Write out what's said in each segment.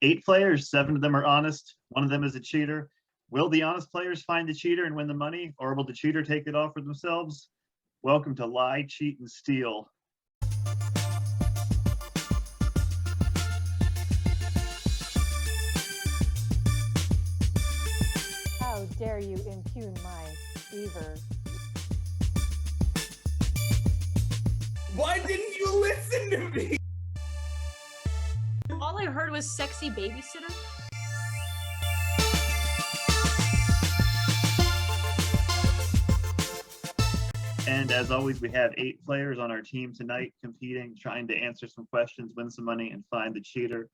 8 players, 7 of them are honest. 1 of them is a cheater. Will the honest players find the cheater and win the money, or will the cheater take it all for themselves? Welcome to Lie, Cheat, and Steal. How dare you impugn my fever? Why didn't you listen to me? All I heard was sexy babysitter. And as always, we have 8 players on our team tonight competing, trying to answer some questions, win some money, and find the cheater.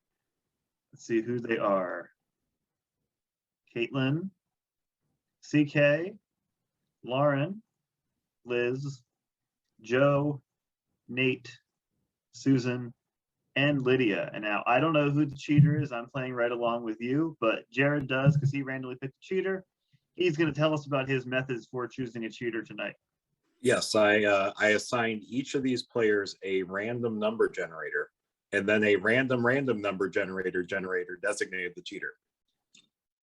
Let's see who they are. Caitlin, CK, Lauren, Liz, Joe, Nate, Susan, and Lydia. And now I don't know who the cheater is. I'm playing right along with you, but Jared does because he randomly picked a cheater. He's going to tell us about his methods for choosing a cheater tonight. Yes, I assigned each of these players a random number generator, and then a random number generator designated the cheater.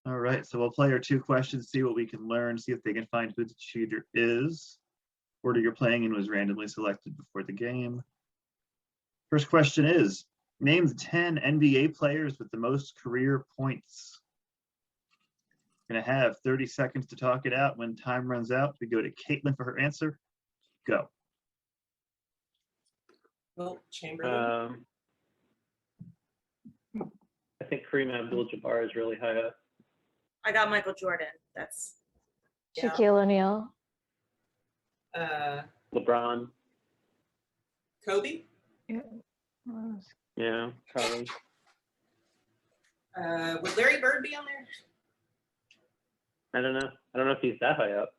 All right, so we'll play our 2 questions, see what we can learn, see if they can find who the cheater is. Order you're playing in was randomly selected before the game. First question is, name the 10 NBA players with the most career points. Gonna have 30 seconds to talk it out. When time runs out, we go to Caitlin for her answer. Go. Well, Chamberlain. I think Kareem Abdul-Jabbar is really high up. I got Michael Jordan. That's Shaquille O'Neal. LeBron. Kobe. Yeah, probably. Would Larry Bird be on there? I don't know. I don't know if he's that high up.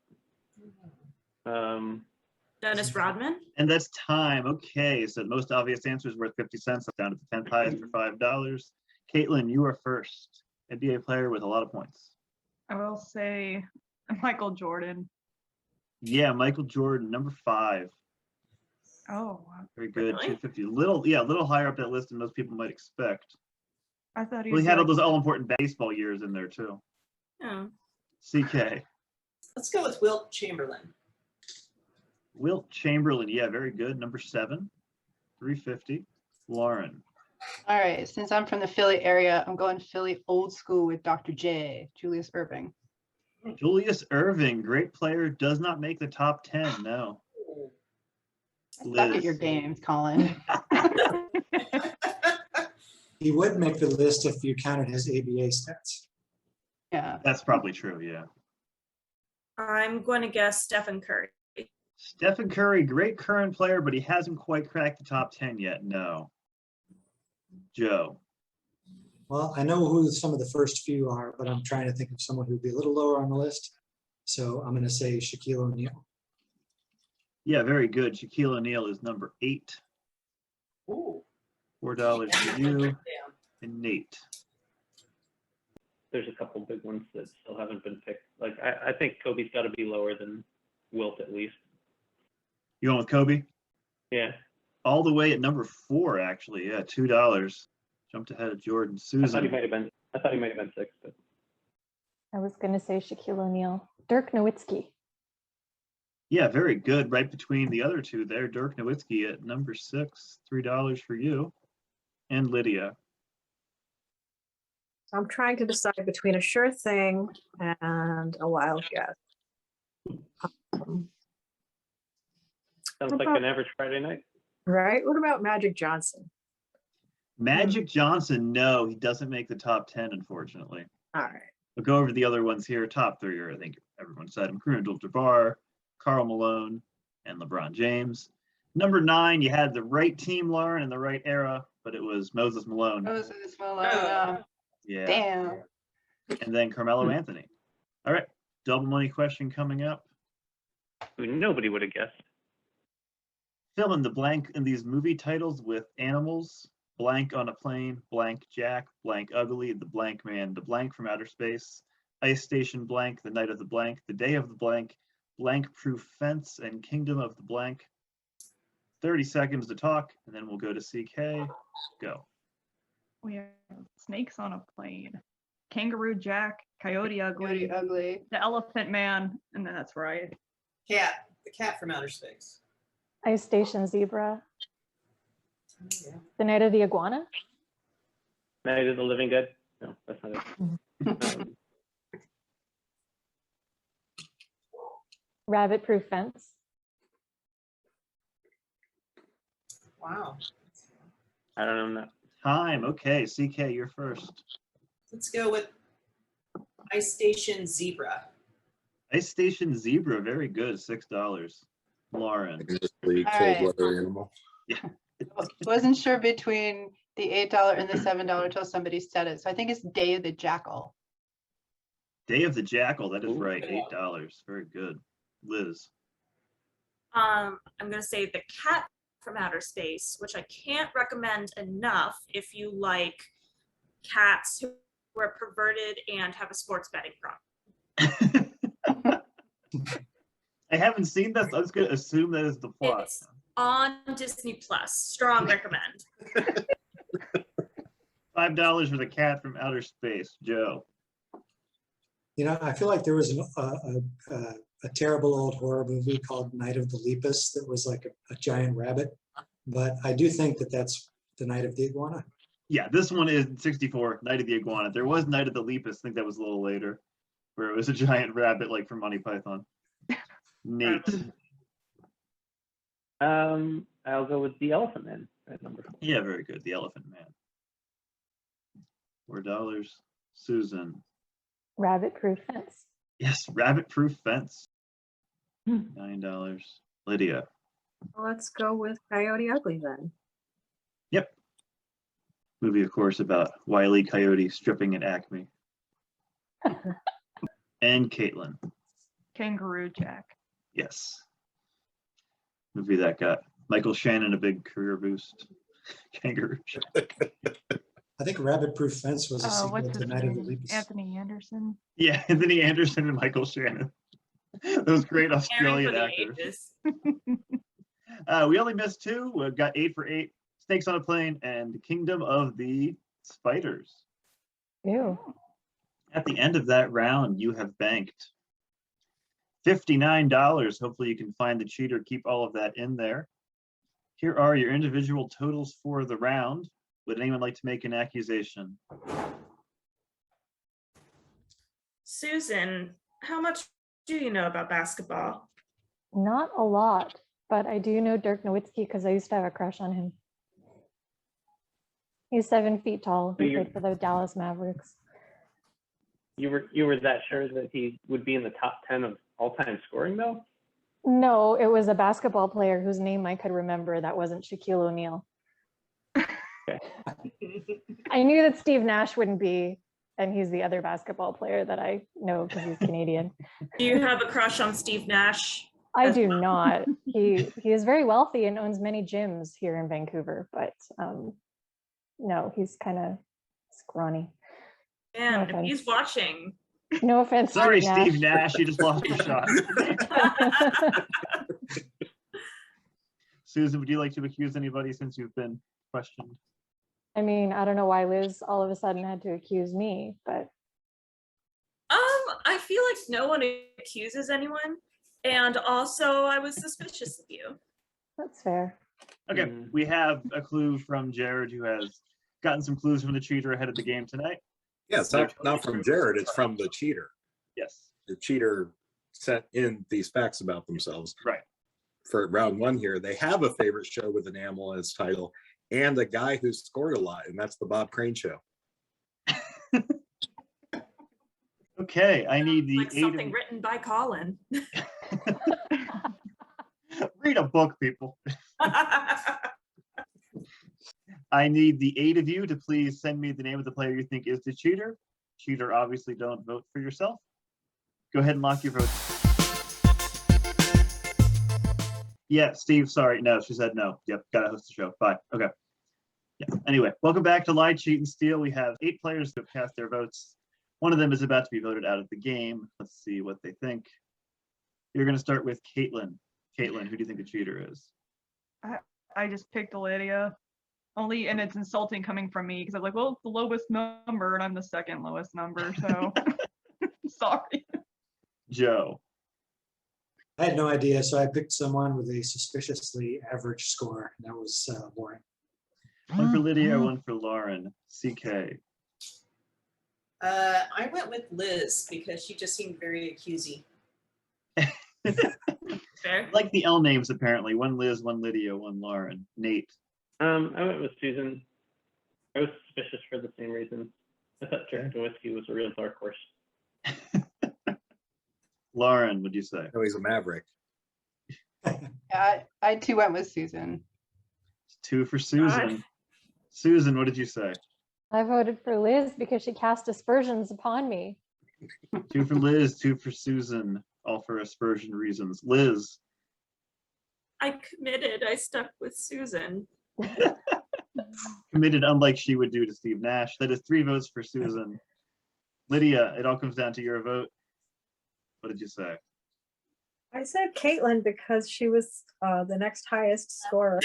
Dennis Rodman. And that's time. Okay, so the most obvious answer is worth 50 cents. I'm down to the 10th highest for $5. Caitlin, you are first. NBA player with a lot of points. I will say Michael Jordan. Yeah, Michael Jordan, number 5. Oh, wow. Very good. Really? 250. Little higher up that list than most people might expect. I thought he Well, was he had all like, those all-important baseball years in there too. Oh. CK. Let's go with Wilt Chamberlain. Wilt Chamberlain, yeah, very good. Number 7, 350. Lauren. All right, since I'm from the Philly area, I'm going Philly old school with Dr. J, Julius Erving. Julius Erving, great player, does not make the top 10, no. Suck at your games, Colin. He would make the list if you counted his ABA stats. Yeah. That's probably true, yeah. I'm going to guess Stephen Curry. Stephen Curry, great current player, but he hasn't quite cracked the top 10 yet, no. Joe. Well, I know who some of the first few are, but I'm trying to think of someone who'd be a little lower on the list. So I'm going to say Shaquille O'Neal. Yeah, very good. Shaquille O'Neal is number 8. Ooh. $4 for you and Nate. There's a couple big ones that still haven't been picked. Like I think Kobe's got to be lower than Wilt at least. You going with Kobe? Yeah. All the way at number 4, actually. Yeah, $2. Jumped ahead of Jordan. Susan. I thought he might have been 6, but I was going to say Shaquille O'Neal. Dirk Nowitzki. Yeah, very good. Right between the other 2 there. Dirk Nowitzki at number 6, $3 for you. And Lydia. I'm trying to decide between a sure thing and a wild guess. sounds like an average Friday night. Right? What about Magic Johnson? Magic Johnson, no, he doesn't make the top 10, unfortunately. All right. We'll go over the other ones here. Top 3 are, I think everyone said them. Kareem Abdul-Jabbar, Karl Malone, and LeBron James. Number 9, you had the right team, Lauren, in the right era, but it was Moses Malone. Moses Malone. Yeah. Damn. And then Carmelo Anthony. All right, double money question coming up. Nobody would have guessed. Fill in the blank in these movie titles with animals. Blank on a plane, blank Jack, blank ugly, the blank man, the blank from outer space, ice station blank, the night of the blank, the day of the blank, blank proof fence, and kingdom of the blank. 30 seconds to talk, and then we'll go to CK. Go. We have snakes on a plane. Kangaroo Jack, Coyote Ugly, Coyote Ugly. the Elephant Man, and then that's where I. Cat. The cat from outer space. Ice Station Zebra. Yeah. The Night of the Iguana. Night of the Living Dead? No, that's not it. Rabbit Proof Fence. Wow. I don't know. Time. Okay, CK, you're first. Let's go with Ice Station Zebra. Ice Station Zebra, very good, $6. Lauren. The All cold right. weather animal. Wasn't sure between the $8 and the $7 till somebody said it. So I think it's Day of the Jackal. Day of the Jackal, that is Ooh. right, $8. Very good. Liz. I'm gonna say the cat from outer space, which I can't recommend enough if you like cats who are perverted and have a sports betting problem. I haven't seen this. I was going to assume that is the plot. It's on Disney Plus. Strong recommend. $5 for the cat from outer space. Joe. You know, I feel like there was a terrible old horror movie called Night of the Lepus that was like a giant rabbit. But I do think that that's the Night of the Iguana. Yeah, this one is 64, Night of the Iguana. There was Night of the Lepus, I think that was a little later, where it was a giant rabbit like from Monty Python. Nate. I'll go with the Elephant Man at number 4. Yeah, very good. The Elephant Man. $4. Susan. Rabbit Proof Fence. Yes, Rabbit Proof Fence. $9. Lydia. Let's go with Coyote Ugly then. Yep. Movie, of course, about Wile E. Coyote stripping at Acme. And Caitlin. Kangaroo Jack. Yes. Movie that got Michael Shannon a big career boost. Kangaroo Jack. I think Rabbit Proof Fence was a sequel What's to his Night of the name? Lepus. Anthony Anderson. Yeah, Anthony Anderson and Michael Shannon. Those great Caring Australian for the actors. ages. We only missed 2. We've got 8 for 8. Snakes on a Plane and Kingdom of the Spiders. Ew. At the end of that round, you have banked $59. Hopefully you can find the cheater, keep all of that in there. Here are your individual totals for the round. Would anyone like to make an accusation? Susan, how much do you know about basketball? Not a lot, but I do know Dirk Nowitzki because I used to have a crush on him. He's 7 feet tall. He played for the Dallas Mavericks. You were that sure that he would be in the top 10 of all-time scoring, though? No, it was a basketball player whose name I could remember that wasn't Shaquille O'Neal. I knew that Steve Nash wouldn't be, and he's the other basketball player that I know because he's Canadian. Do you have a crush on Steve Nash? I do not. He is very wealthy and owns many gyms here in Vancouver, but no, he's kind of scrawny. Man, No if he's watching. No offense. Sorry, Steve Nash, you just lost your shot. Susan, would you like to accuse anybody since you've been questioned? I mean, I don't know why Liz all of a sudden had to accuse me, but I feel like no one accuses anyone, and also I was suspicious of you. that's fair. Okay, we have a clue from Jared, who has gotten some clues from the cheater ahead of the game tonight. Yes, not from Jared, it's from the cheater. Yes. The cheater sent in these facts about themselves. Right. For round 1 here, they have a favorite show with an animal in its title and a guy who scored a lot, and that's the Bob Crane Show. Okay, I need the Like something written by Colin. Read a book, people. I need the 8 of you to please send me the name of the player you think is the cheater. Cheater, obviously don't vote for yourself. Go ahead and lock your votes. Yeah, Steve, sorry. No, she said no. Yep, gotta host the show. Bye. Okay. Yeah. Anyway, welcome back to Lie, Cheat, and Steal. We have 8 players who have cast their votes. One of them is about to be voted out of the game. Let's see what they think. You're going to start with Caitlin. Caitlin, who do you think the cheater is? I just picked Lydia. Only, and it's insulting coming from me because I'm like, well, it's the lowest number and I'm the second lowest number. So sorry. Joe. I had no idea, so I picked someone with a suspiciously average score. That was boring. One for Lydia, one for Lauren. CK. I went with Liz because she just seemed very accusey. Fair. Like the L names, apparently. One Liz, one Lydia, one Lauren. Nate. I went with Susan. I was suspicious for the same reason. I thought Chicken Whiskey was a real dark horse. Lauren, would you say? Oh, he's a maverick. Yeah, I too went with Susan. 2 for Susan. Susan, what did you say? I voted for Liz because she cast aspersions upon me. 2 for Liz, 2 for Susan, all for aspersion reasons. Liz. I committed. I stuck with Susan. Committed, unlike she would do to Steve Nash. That is 3 votes for Susan. Lydia, it all comes down to your vote. What did you say? I said Caitlin because she was the next highest scorer.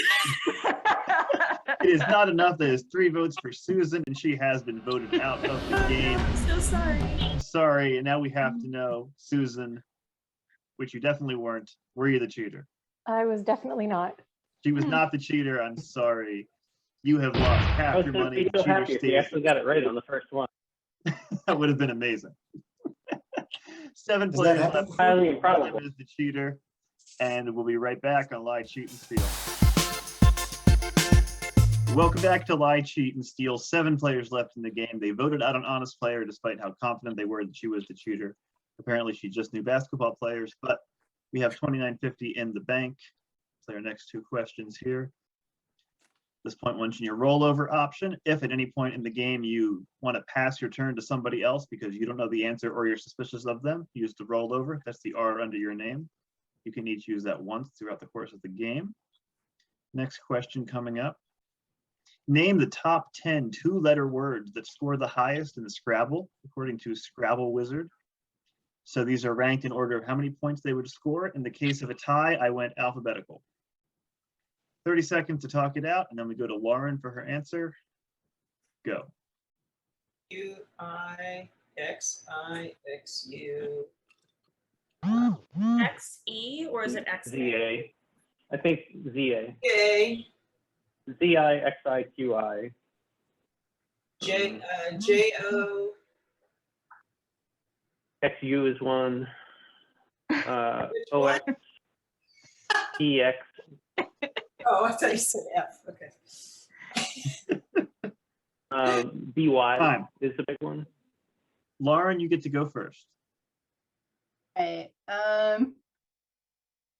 It is not enough. That is 3 votes for Susan, and she has been voted out of the game. I'm so sorry. I'm sorry, and now we have to know, Susan, which you definitely weren't. Were you the cheater? I was definitely not. She was not the cheater. I'm sorry. You have lost I half was your going to money. be The so cheater happy if you stays. actually got it right on the first one. That would have been amazing. 7 Does that players happen? left. Highly One improbable. of them is the cheater, and we'll be right back on Lie, Cheat, and Steal. Welcome back to Lie, Cheat, and Steal. 7 players left in the game. They voted out an honest player despite how confident they were that she was the cheater. Apparently, she just knew basketball players, but we have $29.50 in the bank. Play our next 2 questions here. This point mention your rollover option. If at any point in the game you want to pass your turn to somebody else because you don't know the answer or you're suspicious of them, use the rollover. That's the R under your name. You can each use that once throughout the course of the game. Next question coming up. Name the top 10 2-letter words that score the highest in the Scrabble, according to Scrabble Wizard. So these are ranked in order of how many points they would score. In the case of a tie, I went alphabetical. 30 seconds to talk it out, and then we go to Lauren for her answer. Go. UIXIXU. XE or is it XA? ZA. I think ZA. J ZIXIQI. JO. XU is one. Which OX. one? EX. Oh, I thought you said F. Okay. BY Time. is the big one. Lauren, you get to go first. Right. I'm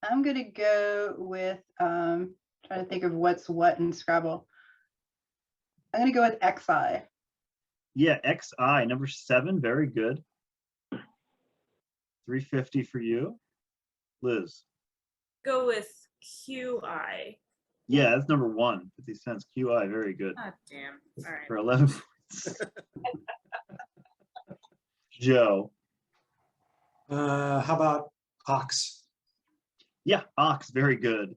gonna go with trying to think of what's what in Scrabble. I'm gonna go with XI. Yeah, XI, number 7, very good. 350 for you. Liz. Go with QI. Yeah, that's number 1, 50 cents. QI, very good. God damn. All right. For 11 points. Joe. How about Ox? Yeah, Ox, very good.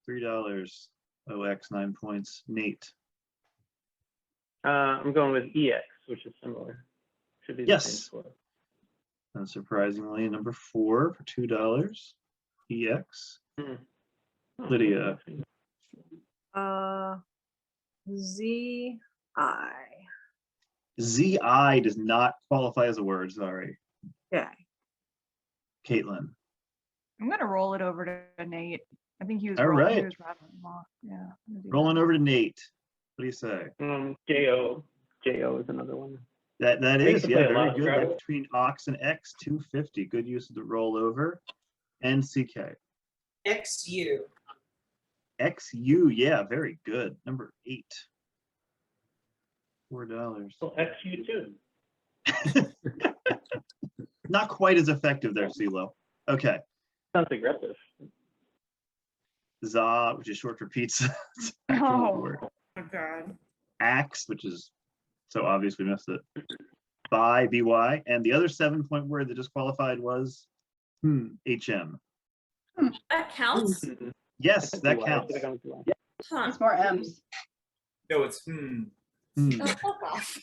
$3. OX, 9 points. Nate. I'm going with EX, which is similar. Should be the same Yes. score. Unsurprisingly, number 4 for $2. EX. Oh, Lydia. ZI. ZI does not qualify as a word, sorry. Okay. Caitlin. I'm gonna roll it over to Nate. I think he was All rolling, he right. was rattling them off. Yeah. I'm gonna do Rolling that. over to Nate. What do you say? JO. JO is another one. That I used is, to yeah, play a very lot of good. Right Scrabble. between Ox and X, 250. Good use of the rollover. And CK. XU. XU, yeah, very good. Number 8. $4. Well, XU too. Not quite as effective there, CeeLo. Okay. Sounds aggressive. Za, which is short for pizza. Oh. Oh my God. Axe, which is so obvious we missed it. By, BY. And the other 7-point word that just qualified was HM. That counts? Yes, that BY. counts. Should've gone with BY. Huh. It's more M's. No, it's Hmm. Oh, fuck off.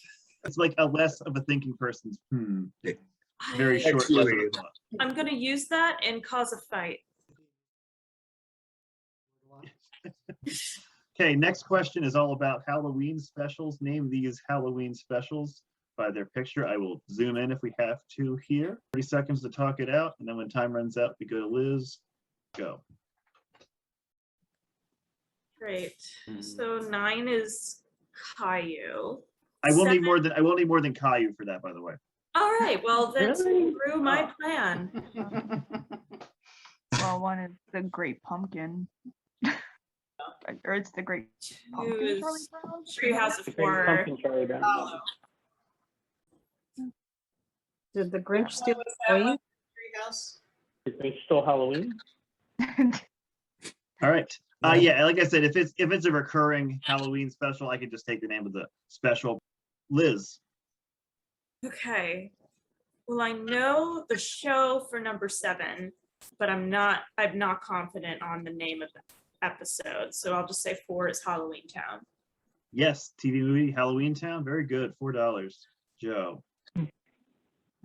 It's like a less of a thinking person's very short. Actually, less of a thought. I'm gonna use that and cause a fight. Okay, next question is all about Halloween specials. Name these Halloween specials by their picture. I will zoom in if we have to here. 30 seconds to talk it out, and then when time runs out, we go to Liz. Go. Great. So 9 is Caillou. I will need 7 more than Caillou for that, by the way. All right, well, that's Really? through my plan. Well, one is the Great Pumpkin. Or it's the Great 2 Pumpkin. Charlie is Brown? Treehouse of The Great Horror. Pumpkin Charlie Brown. Did the Grinch steal What was the that toy? one? Treehouse? Is it still Halloween? All right. Yeah, like I said, if it's a recurring Halloween special, I could just take the name of the special. Liz. Okay. Well, I know the show for number 7, but I'm not confident on the name of the episode. So I'll just say 4 is Halloween Town. Yes, TV movie Halloween Town. Very good. $4. Joe.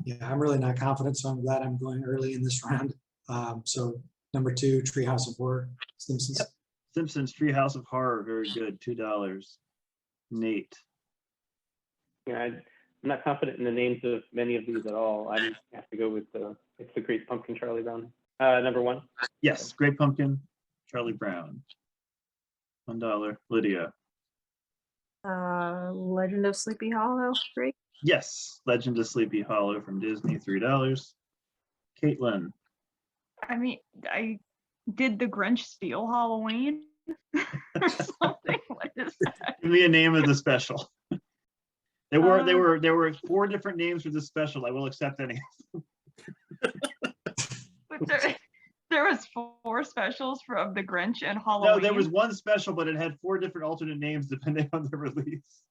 Yeah, I'm really not confident, so I'm glad I'm going early in this round. So number 2, Treehouse of Horror, Simpsons. Yep. Simpsons Treehouse of Horror. Very good. $2. Nate. Yeah, I'm not confident in the names of many of these at all. I have to go with it's the Great Pumpkin Charlie Brown. Number 1. Yes, Great Pumpkin, Charlie Brown. $1. Lydia. Legend of Sleepy Hollow, 3. Yes, Legend of Sleepy Hollow from Disney, $3. Caitlin. I mean, I did the Grinch steal Halloween or something? What is that? Give me a name of the special. There were 4 different names for this special. I will accept any. But there was 4 specials from the Grinch and Halloween. No, there was one special, but it had 4 different alternate names depending on the release.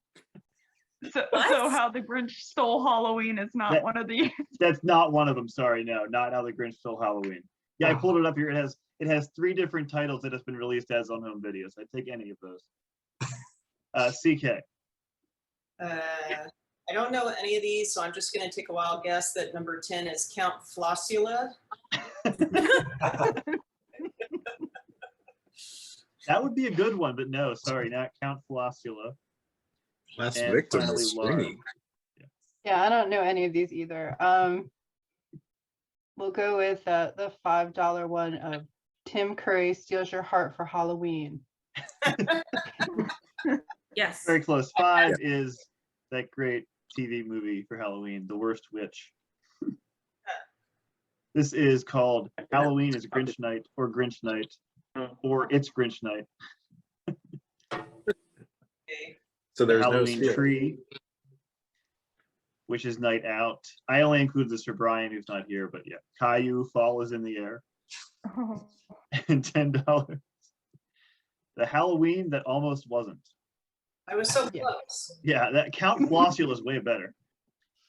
So how the Grinch stole Halloween is not one of the. That's not one of them. Sorry, no, not How the Grinch Stole Halloween. Yeah, I pulled it up here. It has 3 different titles that has been released as on home videos. I'd take any of those. CK. I don't know any of these, so I'm just going to take a wild guess that number 10 is Count Flossula. That would be a good one, but no, sorry, not Count Flossula. Last And victim finally, is Laura. Springy. Yeah, I don't know any of these either. We'll go with the $5 one of Tim Curry Steals Your Heart for Halloween. Yes. Very close. 5 is that great TV movie for Halloween, The Worst Witch. This is called Halloween is Grinch Night or Grinch Night or It's Grinch Night. Okay. So there's Halloween no steal. Tree, which is Night Out. I only include this for Brian, who's not here, but yeah. Caillou, Fall is in the Air. And $10. The Halloween that almost wasn't. I was so close. Yeah, that Count Flossula is way better.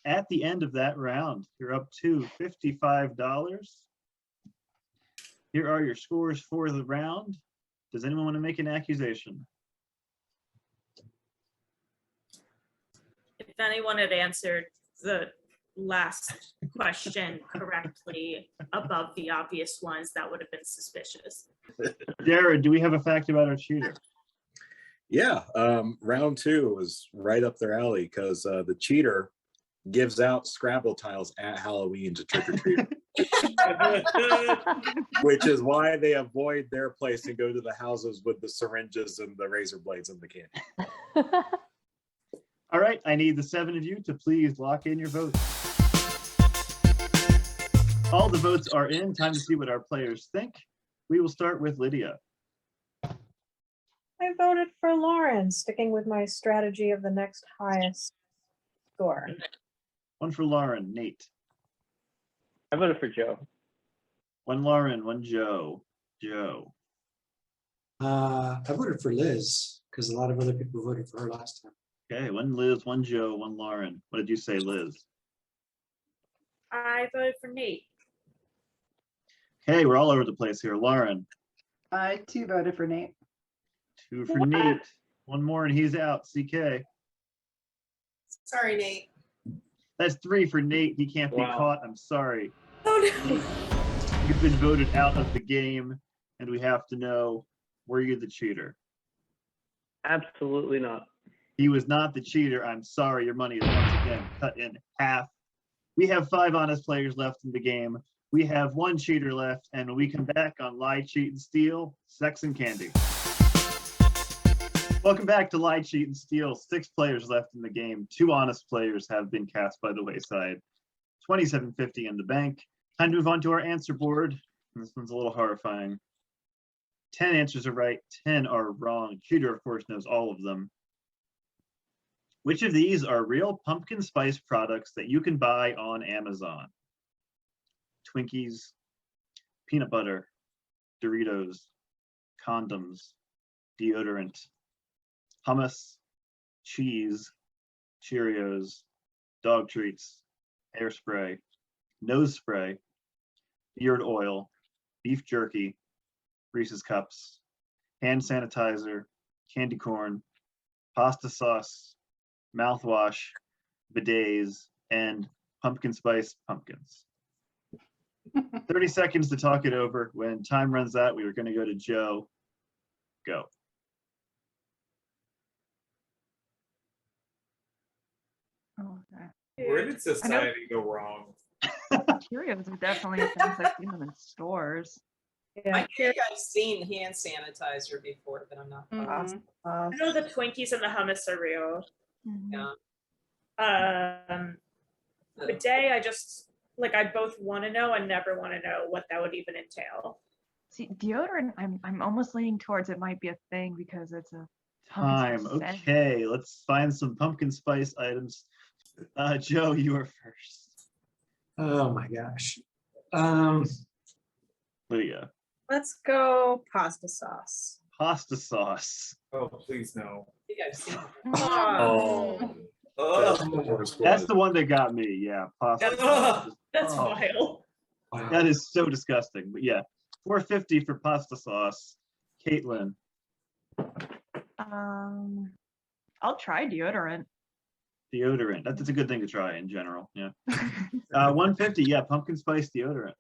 At the end of that round, you're up to $55. Here are your scores for the round. Does anyone want to make an accusation? If anyone had answered the last question correctly above the obvious ones, that would have been suspicious. Jared, do we have a fact about our cheater? Yeah, round 2 was right up their alley because the cheater gives out Scrabble tiles at Halloween to trick or treat, which is why they avoid their place and go to the houses with the syringes and the razor blades and the candy. All right, I need the 7 of you to please lock in your votes. All the votes are in. Time to see what our players think. We will start with Lydia. I voted for Lauren, sticking with my strategy of the next highest score. 1 for Lauren. Nate. I voted for Joe. 1 Lauren, 1 Joe. Joe. I voted for Liz because a lot of other people voted for her last time. Okay, 1 Liz, 1 Joe, 1 Lauren. What did you say, Liz? I voted for Nate. Okay, we're all over the place here. Lauren. I too voted for Nate. 2 for Nate. One more and he's out. CK. Sorry, Nate. That's 3 for Nate. He can't be Wow. caught. I'm sorry. Oh no. You've been voted out of the game, and we have to know, were you the cheater? Absolutely not. He was not the cheater. I'm sorry. Your money is once again cut in half. We have 5 honest players left in the game. We have 1 cheater left, and when we come back on Lie, Cheat, and Steal, Sex and Candy. Welcome back to Lie, Cheat, and Steal. 6 players left in the game. 2 honest players have been cast by the wayside. $27.50 in the bank. Time to move on to our answer board. This one's a little horrifying. 10 answers are right, 10 are wrong. Cheater, of course, knows all of them. Which of these are real pumpkin spice products that you can buy on Amazon? Twinkies, peanut butter, Doritos, condoms, deodorant, hummus, cheese, Cheerios, dog treats, hairspray, nose spray, beard oil, beef jerky, Reese's Cups, hand sanitizer, candy corn, pasta sauce, mouthwash, bidets, and pumpkin spice pumpkins. 30 seconds to talk it over. When time runs out, we are going to go to Joe. Go. Oh, okay. Where did society go wrong? Cheerios are definitely things I've seen them in stores. I think I've seen hand sanitizer before, but I'm not. Mhm. I know the Twinkies and the hummus are real. Mhm. Yeah. Bidet, I both want to know and never want to know what that would even entail. See, deodorant, I'm almost leaning towards it might be a thing because it's a Time. pumpkin spice scent. Okay, let's find some pumpkin spice items. Joe, you are first. Oh my gosh. Lydia. Let's go pasta sauce. Pasta sauce. Oh, please no. I think I've seen it. Oh. That's Ugh. the worst That's one. the one that got me. Yeah, pasta That's- sauce. That's Oh, vile. Wow. that is so disgusting. But yeah, $4.50 for pasta sauce. Caitlin. I'll try deodorant. Deodorant. That's a good thing to try in general. Yeah. $1.50. Yeah, pumpkin spice deodorant.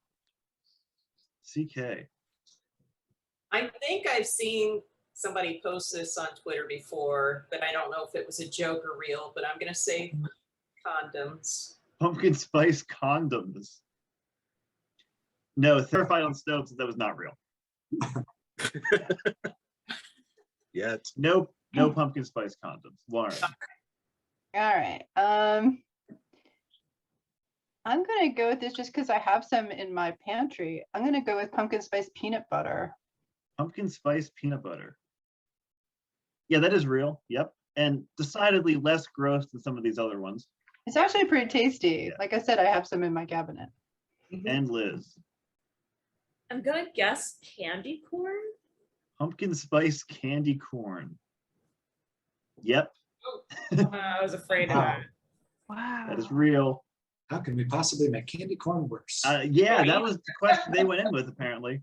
CK. I think I've seen somebody post this on Twitter before, but I don't know if it was a joke or real, but I'm going to say condoms. Pumpkin spice condoms. No, Terrified on Stove said that was not real. Yet. No pumpkin spice condoms. Lauren. All right. I'm gonna go with this just because I have some in my pantry. I'm gonna go with pumpkin spice peanut butter. Pumpkin spice peanut butter. Yeah, that is real. Yep. And decidedly less gross than some of these other ones. It's actually pretty tasty. Yeah. Like I said, I have some in my cabinet. And Liz. I'm gonna guess candy corn. Pumpkin spice candy corn. Yep. I was afraid of Wow. that. Wow. That is real. How can we possibly make candy corn worse? Yeah, that was the question they went in with, apparently.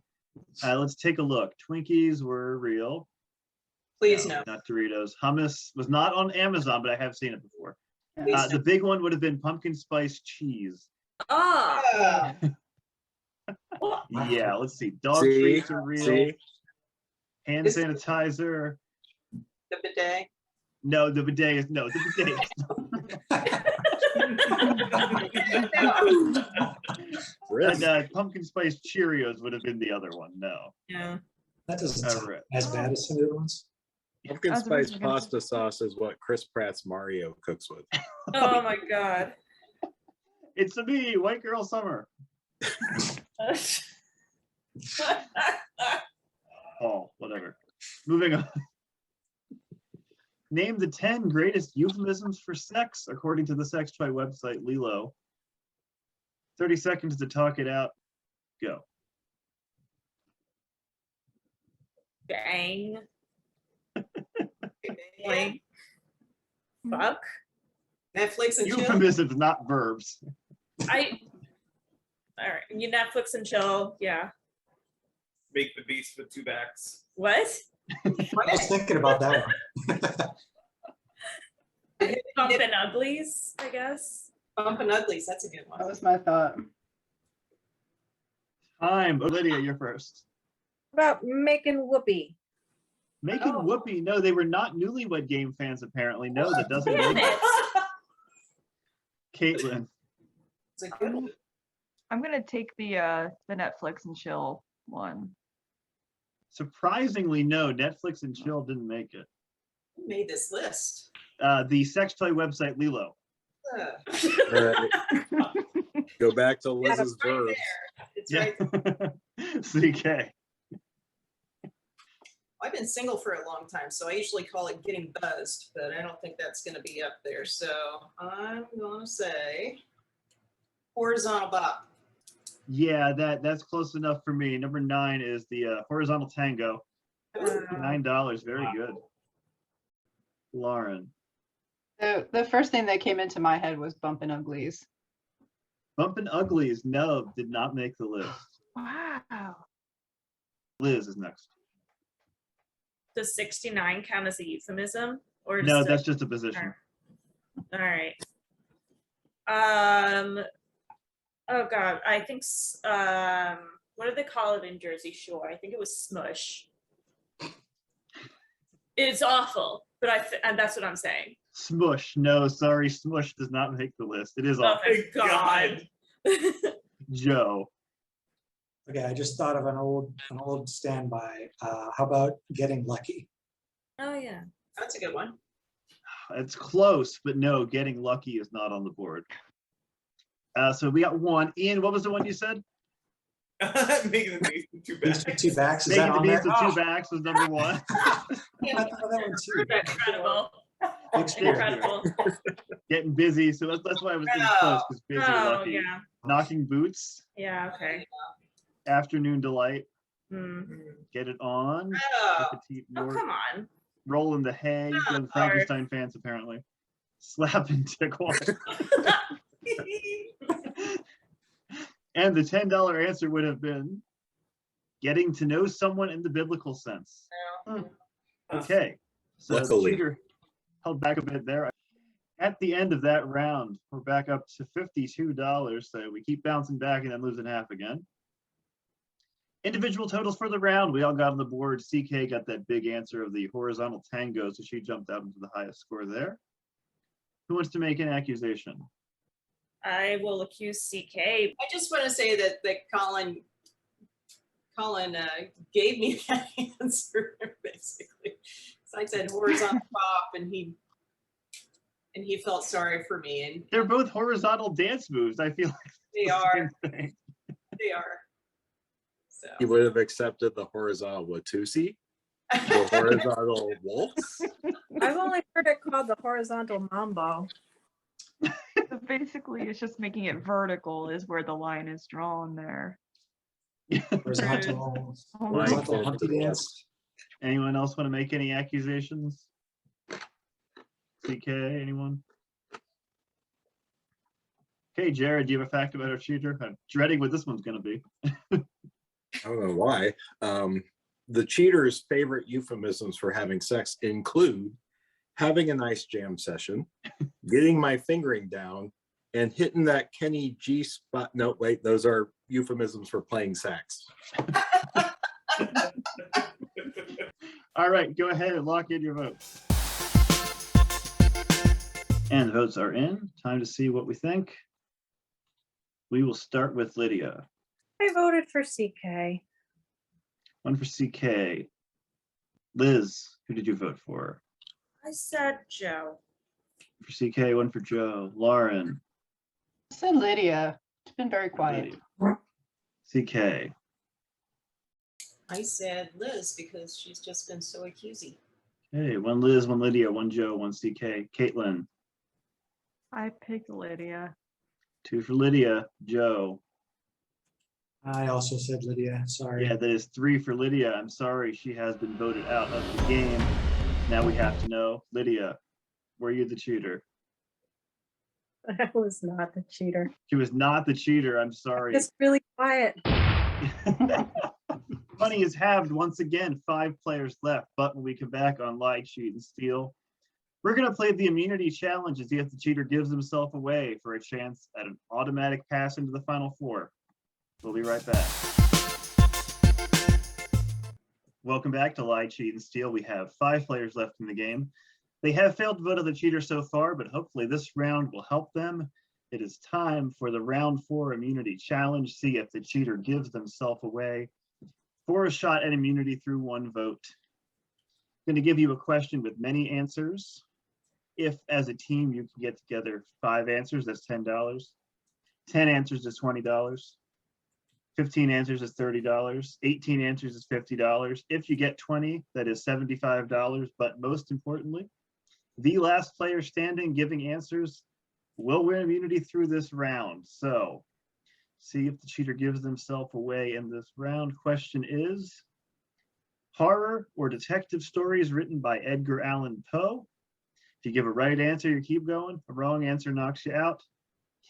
Let's take a look. Twinkies were real. Please no. Not Doritos. Hummus was not on Amazon, but I have seen it before. Please The big one would have been pumpkin spice cheese. Ah, no. Yeah, let's see. Dog See? treats are real. See? Hand Is- sanitizer. The bidet. No, the bidet is no. The bidet is Risk. and pumpkin spice Cheerios would have been the other one. No. Yeah. That doesn't All sound right. as bad as some of the other ones. Pumpkin I was spice originally gonna pasta sauce is what Chris Pratt's Mario cooks with. oh my god. It's a me, White Girl Summer. Oh, whatever. Moving on. Name the 10 greatest euphemisms for sex, according to the sex toy website Lilo. 30 seconds to talk it out. Go. Bang. Yeah. Like, fuck. Netflix and chill. Euphemisms, not verbs. All right. You Netflix and chill. Yeah. Make the beast with 2 backs. What? I was thinking about that one. Bumpin' Uglies, I guess. Bumpin' Uglies, that's a good That one. was my thought. Time. Oh, Lydia, you're first. About making whoopee. Making Oh. whoopee. No, they were not Newlywed Game fans, apparently. No, that doesn't Damn make it. Caitlin. It's a good one. I'm gonna take the Netflix and chill one. Surprisingly, no, Netflix and Chill didn't make it. Who made this list? The sex toy website Lilo. Ugh. All right. Go back to Liz's right verbs. there. It's Yeah. right. CK. I've been single for a long time, so I usually call it getting buzzed, but I don't think that's going to be up there. So I'm going to say horizontal bop. Yeah, that's close enough for me. Number 9 is the horizontal tango. $9. Very good. Lauren. The first thing that came into my head was Bumpin' Uglies. Bumpin' Uglies. No, did not make the list. Wow. Liz is next. Does 69 count as a euphemism? Or No, just that's just a position. All right. Oh God, I think what do they call it in Jersey Shore? I think it was smush. It's awful, but and that's what I'm saying. Smush. No, sorry, Smush does not make the list. It is Oh off. thank God. Joe. Okay, I just thought of an old standby. How about getting lucky? Oh yeah. That's a good one. It's close, but no, getting lucky is not on the board. So we got one. Ian, what was the one you said? Making the beast with two Beast backs. with two backs. Is Making that the on there? Beast with Two Backs was number 1. I thought that one too. Incredible. Big spirit. Incredible. Getting busy, so that's why I was thinking close, because busy, Oh lucky. yeah. Knocking Boots, Yeah, okay. Afternoon Delight, Hmm. Get It On, Oh, Petite Oh Mort, come on. Roll in the Hay, Oh, young Frankenstein fans apparently. Slap and Tickle. And the $10 answer would have been getting to know someone in the biblical sense. Okay, so the Luckily. cheater held back a bit there. At the end of that round, we're back up to $52, so we keep bouncing back and then losing half again. Individual totals for the round, we all got on the board. CK got that big answer of the horizontal tango, so she jumped out into the highest score there. Who wants to make an accusation? I will accuse CK. I just want to say that Colin gave me that answer basically. So I said horizontal pop, and he felt sorry for me, and They're both horizontal dance moves. I feel like they it's the are. same thing. They are. So He would have accepted the horizontal Watusi, the horizontal waltz. I've only heard it called the horizontal mambo. So basically, it's just making it vertical is where the line is drawn there. Horizontal, Line horizontal forward humpty to the dance. Anyone else want to make any accusations? CK, anyone? Okay, Jared, do you have a fact about our cheater? I'm dreading what this one's going to be. I don't know why. The cheater's favorite euphemisms for having sex include having a nice jam session, getting my fingering down, and hitting that Kenny G spot. No, wait, those are euphemisms for playing sax. All right, go ahead and lock in your votes. And the votes are in. Time to see what we think. We will start with Lydia. I voted for CK. One for CK. Liz, who did you vote for? I said Joe. For CK, one for Joe. Lauren. I said Lydia. It's been very quiet. Lydia. CK. I said Liz because she's just been so accusing. Hey, one Liz, one Lydia, one Joe, one CK. Caitlin. I picked Lydia. 2 for Lydia. Joe. I also said Lydia, sorry. Yeah, that is 3 for Lydia. I'm sorry, she has been voted out of the game. Now we have to know. Lydia, were you the cheater? I was not the cheater. She was not the cheater. I'm sorry. It's really quiet. money is halved once again. 5 players left, but when we come back on Lie, Cheat, and Steal, we're going to play the immunity challenge and see if the cheater gives himself away for a chance at an automatic pass into the final 4. We'll be right back. Welcome back to Lie, Cheat, and Steal. We have 5 players left in the game. They have failed to vote on the cheater so far, but hopefully this round will help them. It is time for the round 4 immunity challenge. See if the cheater gives themselves away for a shot at immunity through 1 vote. I'm going to give you a question with many answers. If as a team you can get together 5 answers, that's $10. 10 answers is $20. 15 answers is $30. 18 answers is $50. If you get 20, that is $75. But most importantly, the last player standing giving answers will win immunity through this round. So see if the cheater gives themselves away in this round. Question is, horror or detective stories written by Edgar Allan Poe? If you give a right answer, you keep going. A wrong answer knocks you out.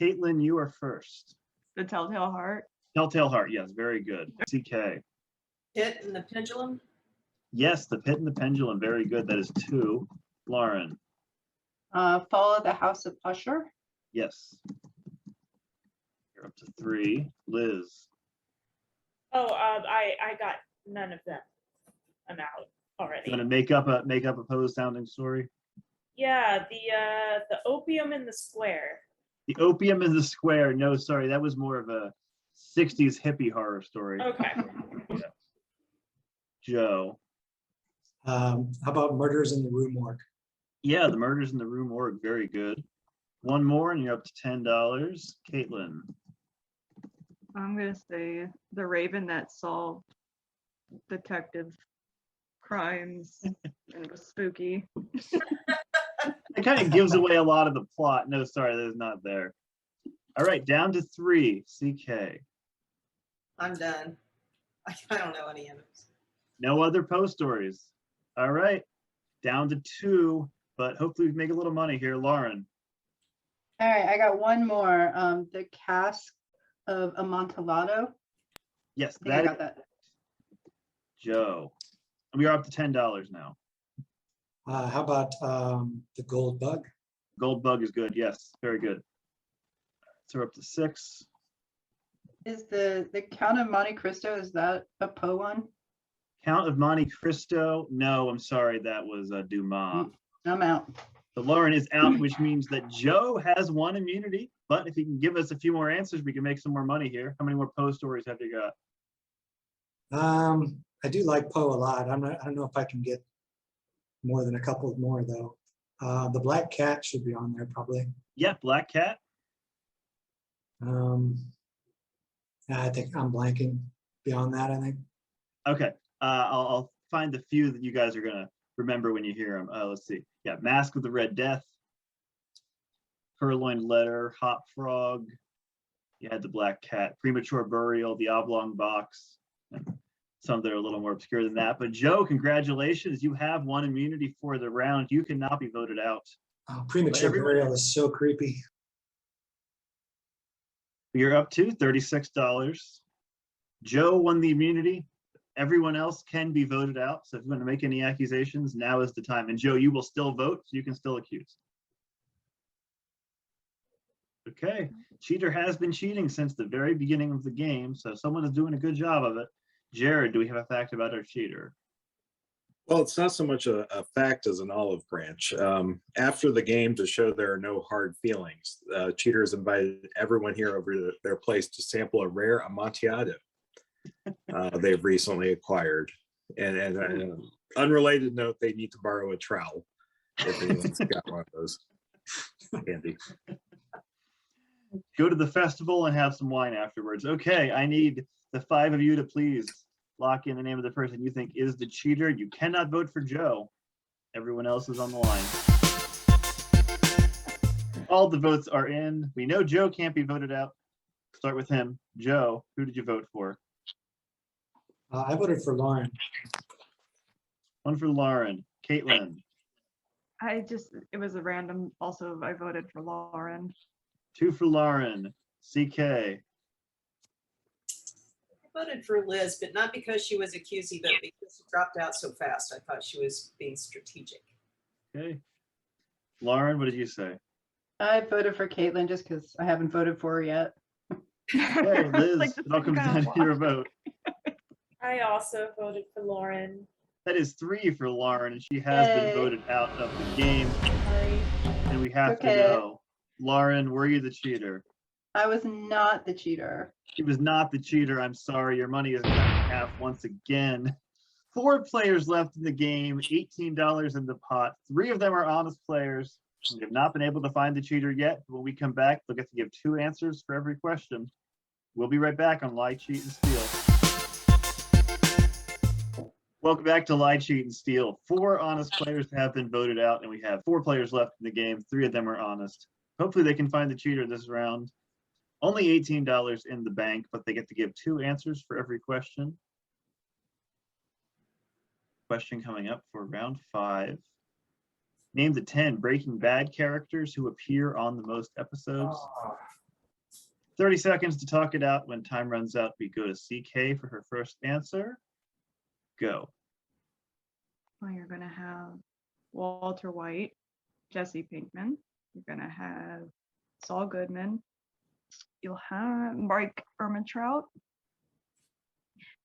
Caitlin, you are first. The Telltale Heart. Telltale Heart, yes, very good. CK. Pit and the Pendulum. Yes, The Pit and the Pendulum, very good. That is 2. Lauren. Fall of the House of Usher. Yes. You're up to 3. Liz. Oh, I got none of them. I'm out already. You want to make up a Poe sounding story? Yeah, the Opium in the Square. The Opium in the Square. No, sorry, that was more of a 60s hippie horror story. Okay. Yeah. Joe. How about Murders in the Rue Morgue? Yeah, The Murders in the Rue Morgue, very good. 1 more and you're up to $10. Caitlin. I'm gonna say The Raven That Solved Detective Crimes and it was spooky. It kind of gives away a lot of the plot. No, sorry, that is not there. All right, down to 3. CK. I'm done. I don't know any of it. No other Poe stories. All right, down to 2, but hopefully we can make a little money here. Lauren. All right, I got 1 more. The Cask of Amontillado. Yes, I think I got that. Joe. We are up to $10 now. How about The Gold Bug? Gold Bug is good. Yes, very good. So we're up to 6. Is the Count of Monte Cristo, is that a Poe one? Count of Monte Cristo. No, I'm sorry, that was Dumas. I'm out. So Lauren is out, which means that Joe has 1 immunity. But if he can give us a few more answers, we can make some more money here. How many more Poe stories have you got? I do like Poe a lot. I don't know if I can get more than a couple more though. The Black Cat should be on there probably. Yeah, Black Cat. I think I'm blanking beyond that, I think. Okay, I'll find the few that you guys are gonna remember when you hear them. Let's see. Yeah, Mask of the Red Death, Purloined Letter, Hop Frog. You had the Black Cat, Premature Burial, the Oblong Box, and some that are a little more obscure than that. But Joe, congratulations. You have 1 immunity for the round. You cannot be voted out. Oh, Premature Burial is so creepy. You're up to $36. Joe won the immunity. Everyone else can be voted out. So if you want to make any accusations, now is the time. And Joe, you will still vote, so you can still accuse. Okay, cheater has been cheating since the very beginning of the game, so someone is doing a good job of it. Jared, do we have a fact about our cheater? Well, it's not so much a fact as an olive branch. After the game, to show there are no hard feelings, cheaters invited everyone here over to their place to sample a rare Amontillado they've recently acquired. And an unrelated note, they need to borrow a trowel if anyone's got one of those handy. Go to the festival and have some wine afterwards. Okay, I need the 5 of you to please lock in the name of the person you think is the cheater. You cannot vote for Joe. Everyone else is on the line. All the votes are in. We know Joe can't be voted out. Start with him. Joe, who did you vote for? I voted for Lauren. 1 for Lauren. Caitlin. It was a random, also I voted for Lauren. 2 for Lauren. CK. voted for Liz, but not because she was accusey, but because she dropped out so fast. I thought she was being strategic. Okay. Lauren, what did you say? I voted for Caitlin just because I haven't voted for her yet. Okay, Liz, Like the it all same comes kind down of to your logic. vote. I also voted for Lauren. That is 3 for Lauren, and she has been Yay. voted out of the game. Sorry. And we have Okay. to know, Lauren, were you the cheater? I was not the cheater. She was not the cheater. I'm sorry. Your money is cut in half once again. 4 players left in the game, $18 in the pot. 3 of them are honest players. We have not been able to find the cheater yet. When we come back, they'll get to give 2 answers for every question. We'll be right back on Lie, Cheat, and Steal. Welcome back to Lie, Cheat, and Steal. 4 honest players have been voted out, and we have 4 players left in the game. 3 of them are honest. Hopefully they can find the cheater this round. Only $18 in the bank, but they get to give 2 answers for every question. Question coming up for round 5. Name the 10 Breaking Bad characters who appear on the most episodes. 30 seconds to talk it out. When time runs out, we go to CK for her first answer. Go. Well, you're gonna have Walter White, Jesse Pinkman. You're gonna have Saul Goodman. You'll have Mike Ehrmantraut.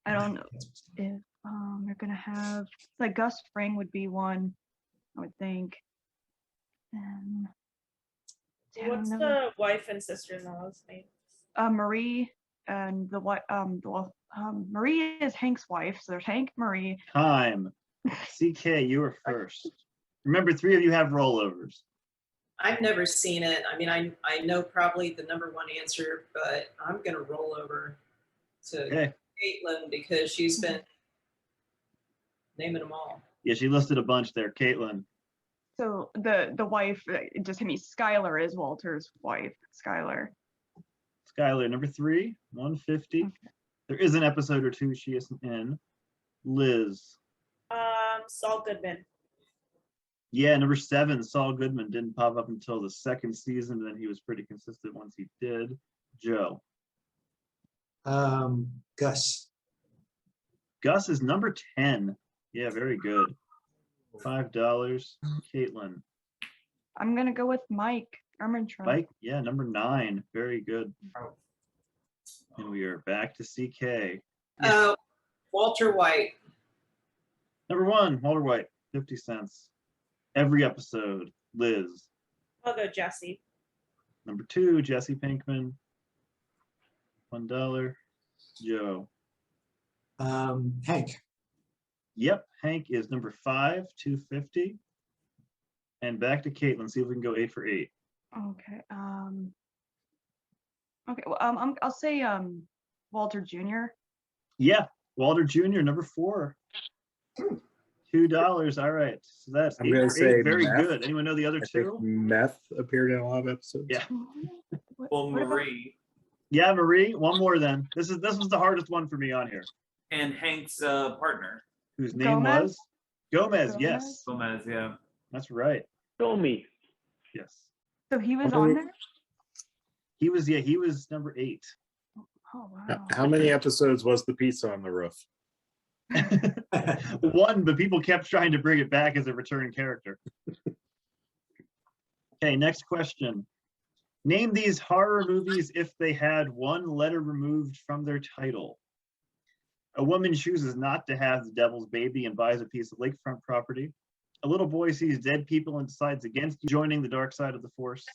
I don't know if you're gonna have like Gus Fring would be one, I would think. And I don't What's know. the wife and sister-in-law's name? Marie and the what Marie is Hank's wife, so there's Hank, Marie. Time. CK, you are first. Remember, 3 of you have rollovers. I've never seen it. I mean, I know probably the number 1 answer, but I'm going to roll over to Okay. Caitlin because she's been naming them all. Yeah, she listed a bunch there. Caitlin. So the wife, just him, Skylar is Walter's wife, Skylar. Skylar, number 3, 150. Okay. There is an episode or 2 she isn't in. Liz. Saul Goodman. Yeah, number 7, Saul Goodman didn't pop up until the 2nd season, and then he was pretty consistent once he did. Joe. Gus. Gus is number 10. Yeah, very good. $5. Caitlin. I'm gonna go with Mike Ehrmantraut. Mike, yeah, number 9. Very good. And we are back to CK. Walter White. Number 1, Walter White, 50 cents. Every episode. Liz. I'll go Jesse. Number 2, Jesse Pinkman, $1. Joe. Hank. Yep, Hank is number 5, $2.50. And back to Caitlin. See if we can go 8 for 8. Okay. Okay. Well, I'll say Walter Jr. Yeah, Walter Jr., number 4. $2. All right. So that's I'm 8 gonna for say 8. Very meth. good. Anyone know the other I think 2? meth appeared in a lot of episodes. Yeah. Well, What about- Marie Yeah, Marie. One more then. This was the hardest one for me on here. and Hank's partner, Whose name Gomez? was? Gomez, yes. Gomez. Yeah. That's right. Show me. Yes. So he was How on many- there? He was number 8. Oh wow. How many episodes was the pizza on the roof? 1, but people kept trying to bring it back as a returning character. Okay, next question. Name these horror movies if they had 1 letter removed from their title. A woman chooses not to have the devil's baby and buys a piece of lakefront property. A little boy sees dead people and decides against joining the dark side of the force.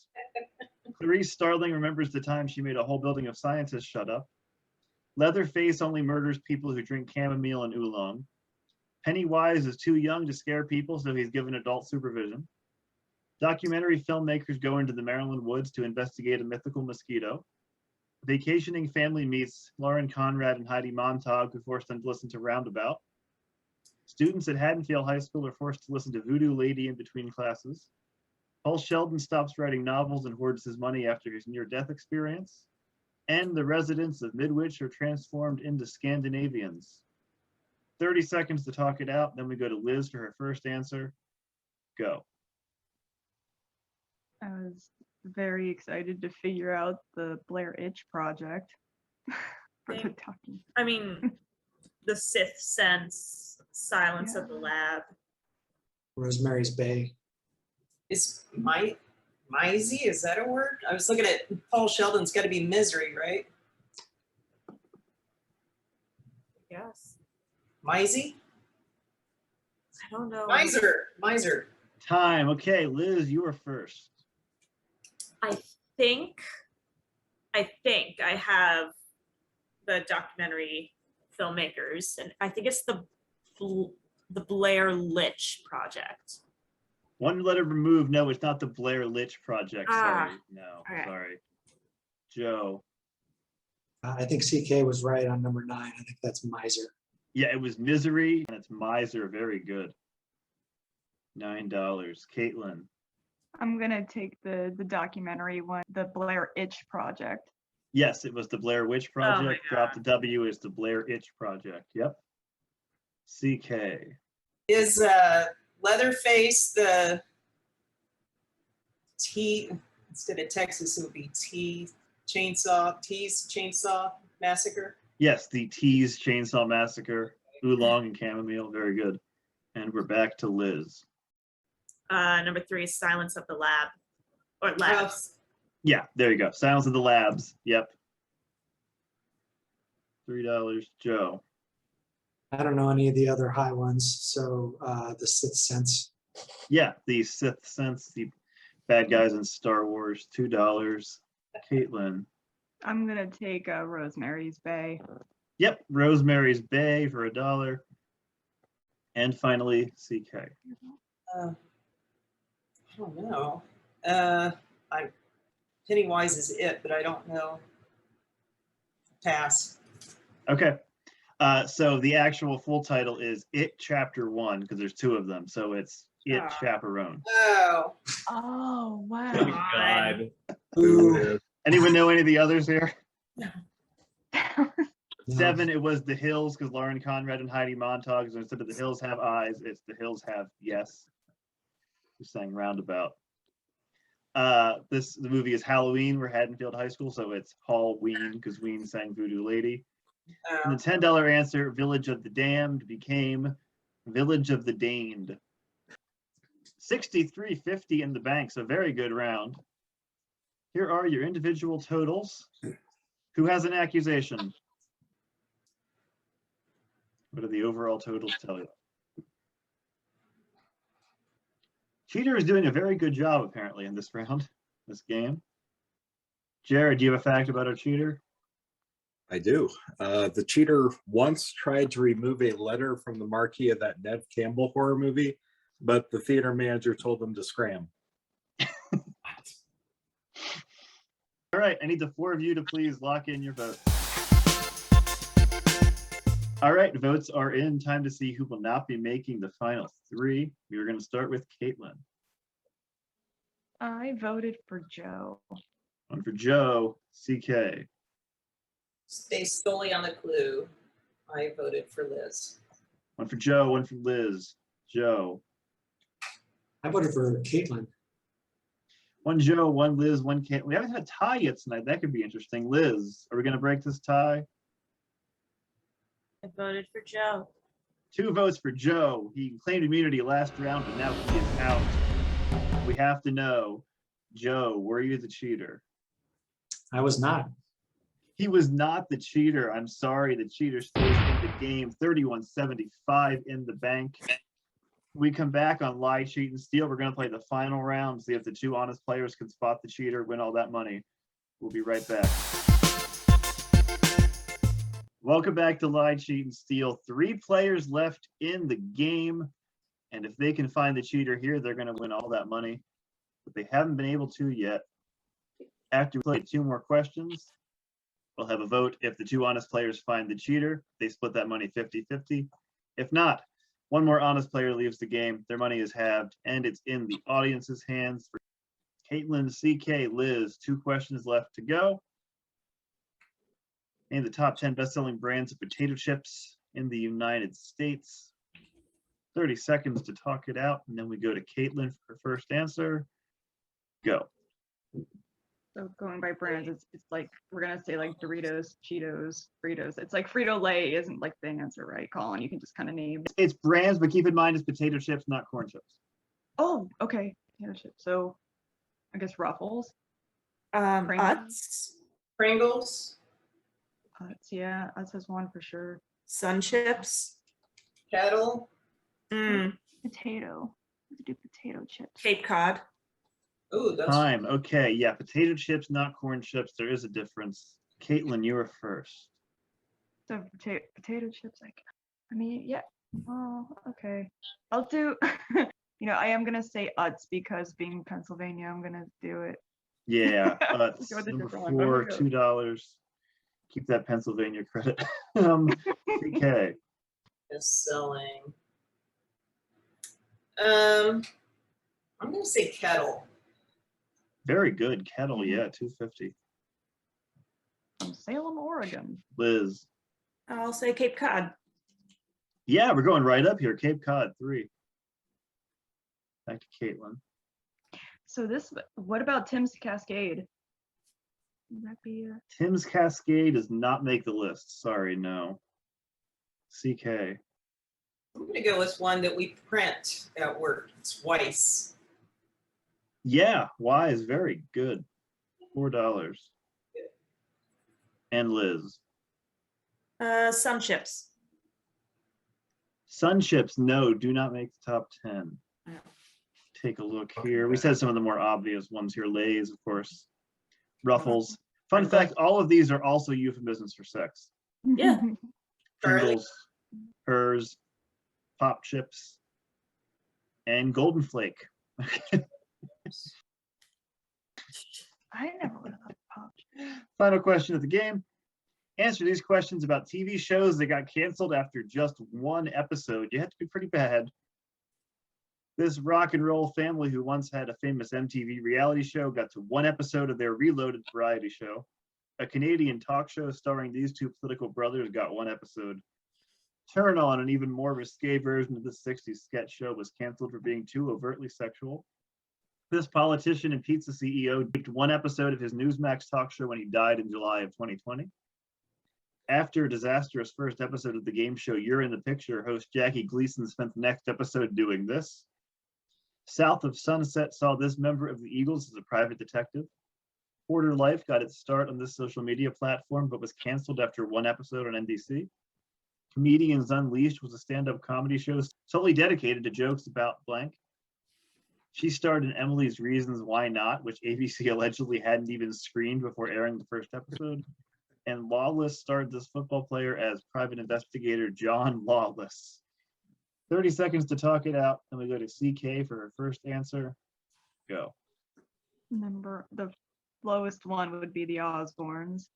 Clarice Starling remembers the time she made a whole building of scientists shut up. Leatherface only murders people who drink chamomile and oolong. Pennywise is too young to scare people, so he's given adult supervision. Documentary filmmakers go into the Maryland woods to investigate a mythical mosquito. Vacationing family meets Lauren Conrad and Heidi Montag, who forced them to listen to Roundabout. Students at Haddonfield High School are forced to listen to Voodoo Lady in between classes. Paul Sheldon stops writing novels and hoards his money after his near-death experience. And the residents of Midwich are transformed into Scandinavians. 30 seconds to talk it out, then we go to Liz for her first answer. Go. I was very excited to figure out the Blair Itch Project. For the think- talking. I mean, the Sixth Sense, Silence of the Lab. Rosemary's Bay. Is Mizey, is that a word? I was looking at Paul Sheldon's got to be misery, right? Yes. Mizey? I don't know. Miser. Time. Okay, Liz, you are first. I think I have the documentary filmmakers, and I think it's the Blair Litch Project. One letter removed. No, it's not the Blair Litch Project. Sorry. Ah, No, okay. sorry. Joe. I think CK was right on number 9. I think that's Miser. Yeah, it was Misery, and it's Miser. Very good. $9. Caitlin. I'm gonna take the documentary one, the Blair Itch Project. Yes, it was the Blair Witch Oh my Project. Drop the W is the Blair Itch Project. Yep. CK. Is Leatherface the T, instead of Texas, it would be T's Chainsaw Massacre? Yes, the Tease Chainsaw Massacre. Oolong and chamomile. Very good. And we're back to Liz. Number 3 is Silence of the Lab, or Labs. Yeah, there you go. Silence of the Labs. Yep. $3. Joe. I don't know any of the other high ones, so the Sixth Sense. Yeah, the Sixth Sense, the bad guys in Star Wars. $2. Caitlin. I'm gonna take Rosemary's Bay. Yep, Rosemary's Bay for $1. And finally, CK. I don't know. Pennywise is it, but I don't know. Pass. Okay. So the actual full title is It Chapter 1, because there's 2 of them. So it's It Chaperone. Oh. Oh, wow. God. Ooh. Anyone know any of the others here? No. 7, it was The Hills, because Lauren Conrad and Heidi Montag, so instead of The Hills Have Eyes, it's The Hills Have Yes. Who sang Roundabout. The movie is Halloween. We're Haddonfield High School, so it's Halloween, because Ween sang Voodoo Lady. And the $10 answer, Village of the Damned, became Village of the Daned. $63.50 in the bank, so very good round. Here are your individual totals. Who has an accusation? What do the overall totals tell you? Cheater is doing a very good job, apparently, in this round, this game. Jared, do you have a fact about our cheater? I do. The cheater once tried to remove a letter from the marquee of that Nev Campbell horror movie, but the theater manager told them to scram. All right, I need the 4 of you to please lock in your vote. All right, votes are in. Time to see who will not be making the final 3. We are going to start with Caitlin. I voted for Joe. 1 for Joe. CK. Based solely on the clue, I voted for Liz. 1 for Joe. 1 for Liz. Joe. I voted for Caitlin. 1 Joe. 1 Liz. 1 Caitlin. We haven't had a tie yet tonight. That could be interesting. Liz, are we going to break this tie? I voted for Joe. 2 votes for Joe. He claimed immunity last round, but now he is out. We have to know, Joe, were you the cheater? I was not. He was not the cheater. I'm sorry. The cheater stays in the game. 31.75 in the bank. We come back on Lie, Cheat, and Steal. We're going to play the final round, see if the 2 honest players can spot the cheater, win all that money. We'll be right back. Welcome back to Lie, Cheat, and Steal. 3 players left in the game. And if they can find the cheater here, they're going to win all that money. But they haven't been able to yet. After we play 2 more questions, we'll have a vote. If the 2 honest players find the cheater, they split that money 50-50. If not, 1 more honest player leaves the game. Their money is halved, and it's in the audience's hands. For Caitlin, CK, Liz, 2 questions left to go. Name the top 10 best-selling brands of potato chips in the United States. 30 seconds to talk it out, and then we go to Caitlin for her first answer. Go. So going by brands, it's like we're gonna say like Doritos, Cheetos, Fritos. It's like Frito-Lay isn't like the answer, right, Colin? You can just kind of name. It's brands, but keep in mind it's potato chips, not corn chips. Oh, okay. Potato chips. So I guess Ruffles. Utz, Pringles, Utz, yeah, Utz has one for sure. Sun Chips, Kettle, Potato. Let's do potato chips. Cape Cod. ooh, those. Time. Okay, yeah, potato chips, not corn chips. There is a difference. Caitlin, you were first. So potato chips, like, I mean, yeah. Oh, okay. I'll do. I am gonna say Utz because being Pennsylvania, I'm gonna do it. Yeah, Let's go with the number different one, but I'm 4, gonna go- $2. Keep that Pennsylvania credit. CK. Bestelling. I'm gonna say kettle. Very good. Kettle, yeah, $2.50. From Salem, Oregon. Liz. I'll say Cape Cod. Yeah, we're going right up here. Cape Cod, 3. Back to Caitlin. So what about Tim's Cascade? Would that be a Tim's Cascade does not make the list. Sorry, no. CK. I'm gonna go with one that we print at work. It's Weiss. Yeah, Y is very good. $4. And Liz. Sun Chips. Sun Chips, no, do not make the top 10. Take a look here. We said some of the more obvious ones here. Lay's, of course. Ruffles. Fun fact, all of these are also euphemisms for sex. Yeah. Pringles, hers, Pop Chips, and Golden Flake. I never would have thought Pop. Final question of the game. Answer these questions about TV shows that got canceled after just one episode. You have to be pretty bad. This rock and roll family who once had a famous MTV reality show got to one episode of their Reloaded variety show. A Canadian talk show starring these two political brothers got one episode. Turn On, an even more risque version of the 60s sketch show, was canceled for being too overtly sexual. This politician and pizza CEO did one episode of his Newsmax talk show when he died in July of 2020. After a disastrous first episode of the game show You're in the Picture, host Jackie Gleason spent the next episode doing this. South of Sunset saw this member of the Eagles as a private detective. Quarter Life got its start on this social media platform, but was canceled after one episode on NBC. Comedians Unleashed was a stand-up comedy show solely dedicated to jokes about blank. She starred in Emily's Reasons Why Not, which ABC allegedly hadn't even screened before airing the first episode. And Lawless starred this football player as private investigator John Lawless. 30 seconds to talk it out, and we go to CK for her first answer. Go. The lowest one would be the Osbournes.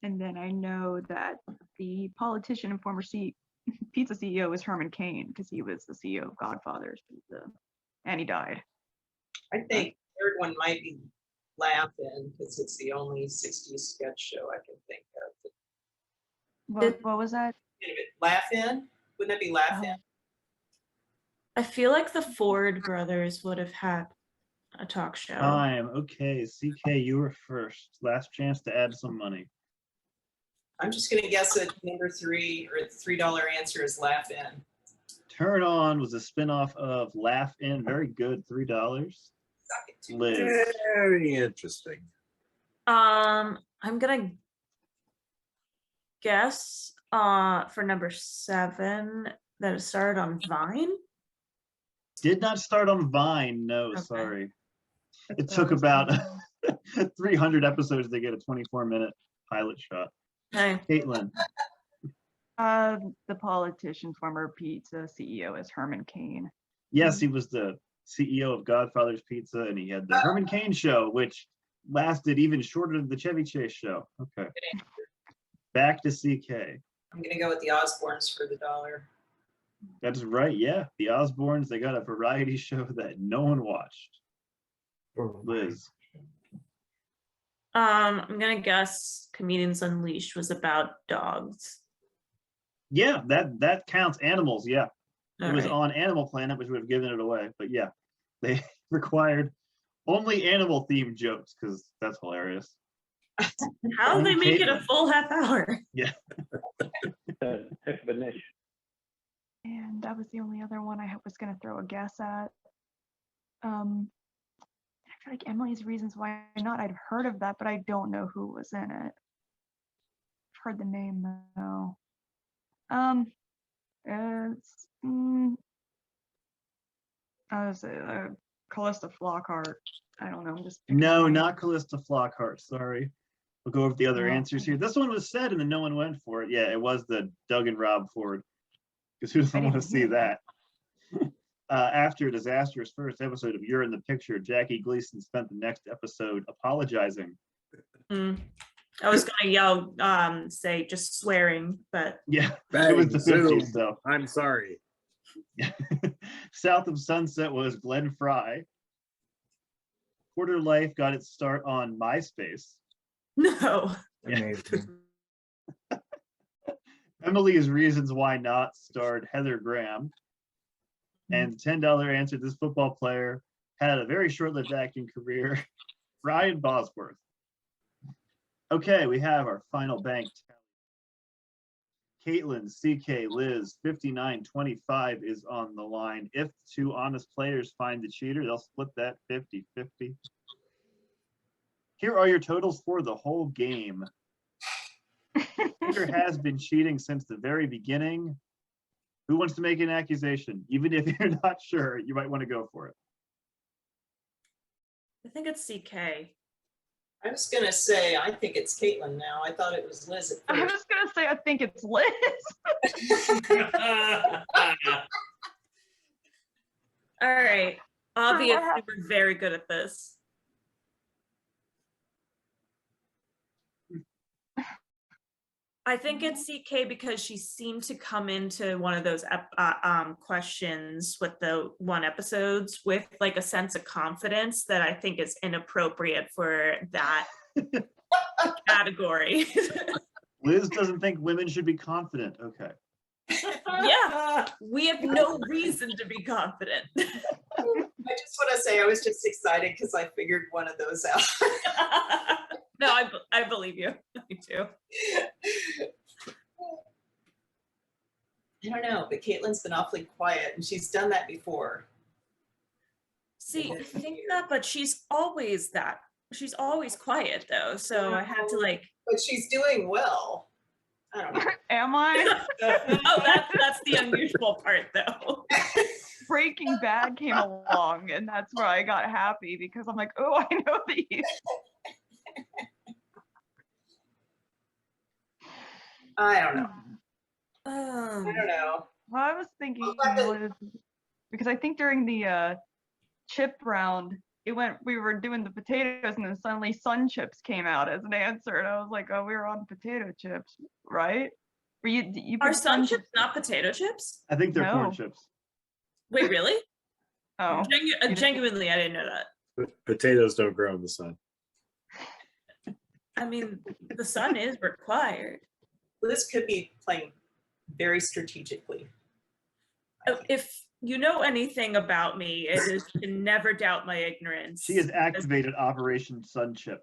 And then I know that the politician and former pizza CEO is Herman Cain because he was the CEO of Godfather's Pizza, and he died. I think the third one might be Laugh-In because it's the only 60s sketch show I can think of. What was that? Laugh-In? Wouldn't that be Laugh-In? I feel like the Ford brothers would have had a talk show. Time. Okay, CK, you were first. Last chance to add some money. I'm just gonna guess that number 3 or the $3 answer is Laugh-In. Turn On was a spinoff of Laugh-In. Very good, $3. Liz. Very interesting. I'm gonna guess for number 7 that it started on Vine. Did not start on Vine, no, Okay. sorry. It took about 300 episodes to get a 24-minute pilot shot. Hey. Caitlin. The politician, former pizza CEO is Herman Cain. Yes, he was the CEO of Godfather's Pizza, and he had the Herman Cain show, which lasted even shorter than the Chevy Chase show. Okay. Back to CK. I'm gonna go with the Osbournes for the $1. That's right, yeah. The Osbournes, they got a variety show that no one watched. Liz. I'm gonna guess Comedians Unleashed was about dogs. Yeah, that counts. Animals, yeah. It was Alright. on Animal Planet, which would have given it away. But yeah, they required Only animal themed jokes, because that's hilarious. How did they make it a Caitlin. full half hour? Yeah. The heck of a niche. And that was the only other one I was going to throw a guess at. I feel like Emily's Reasons Why Not. I'd heard of that, but I don't know who was in it. I've heard the name though. It's I was Callista Flockhart. I don't know. I'm just picking No, a name. not Callista Flockhart. Sorry. We'll go over the other Oh. answers here. This one was said and then no one went for it. Yeah, it was the Doug and Rob Ford. Because who doesn't I want to didn't see hear that? After a disastrous first episode of You're in the Picture, Jackie Gleason spent the next episode apologizing. I was gonna yell, say just swearing, but Yeah, it was the Bang, zoom. 50s, so. I'm sorry. South of Sunset was Glenn Fry. Quarter Life got its start on MySpace. no. Amazing. Emily's Reasons Why Not starred Heather Graham. And $10 answer, this football player had a very short-lived acting career, Ryan Bosworth. Okay, we have our final bank tally. Caitlin, CK, Liz, 59-25 is on the line. If two honest players find the cheater, they'll split that 50-50. Here are your totals for the whole game. Cheater has been cheating since the very beginning. Who wants to make an accusation? Even if you're not sure, you might want to go for it. I think it's CK. I was gonna say, I think it's Caitlin now. I thought it was Liz at I first. was going to say, I think it's Liz. All right. Obviously, we're very good at this. I think it's CK because she seemed to come into one of those questions with the one episodes with like a sense of confidence that I think is inappropriate for that category. Liz doesn't think women should be confident. Okay. Yeah, we have no reason to be confident. I just want to say I was just excited because I figured one of those out. No, I believe you. Me too. I don't know, but Caitlin's been awfully quiet and she's done that before. See, I think that, but she's always that. She's always quiet though, so I had to like. But she's doing well. I don't know. Am I? Oh, that's the unusual part though. Breaking Bad came along, and that's where I got happy because I'm like, oh, I know these. I don't know. I Um, don't know. Well, I was thinking Well, that Liz, because I think during the chip round, we were doing the potatoes, and then suddenly Sun Chips came out as an answer, and I was like, oh, we were on potato chips, right? Were you Are picked Sun chips not potato chips? I think they're corn No. chips. Wait, really? Oh, Genuinely, I didn't know that. Potatoes don't grow in the sun. I mean, the sun is required. Liz could be playing very strategically. If you know anything about me, it is to never doubt my ignorance. She has activated Operation Sun Chip.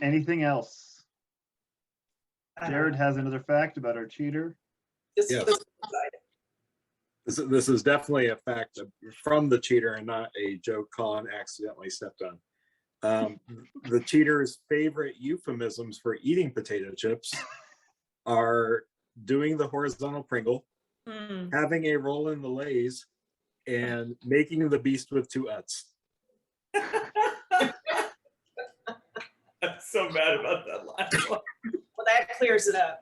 Anything else? Jared has another fact about our cheater. Just Yes. for the side. This is definitely a fact from the cheater and not a joke Colin accidentally stepped on. The cheater's favorite euphemisms for eating potato chips are doing the horizontal Pringle, Mm. having a roll in the Lay's, and making the beast with two uts. I'm so mad about that last one. Well, that clears it up.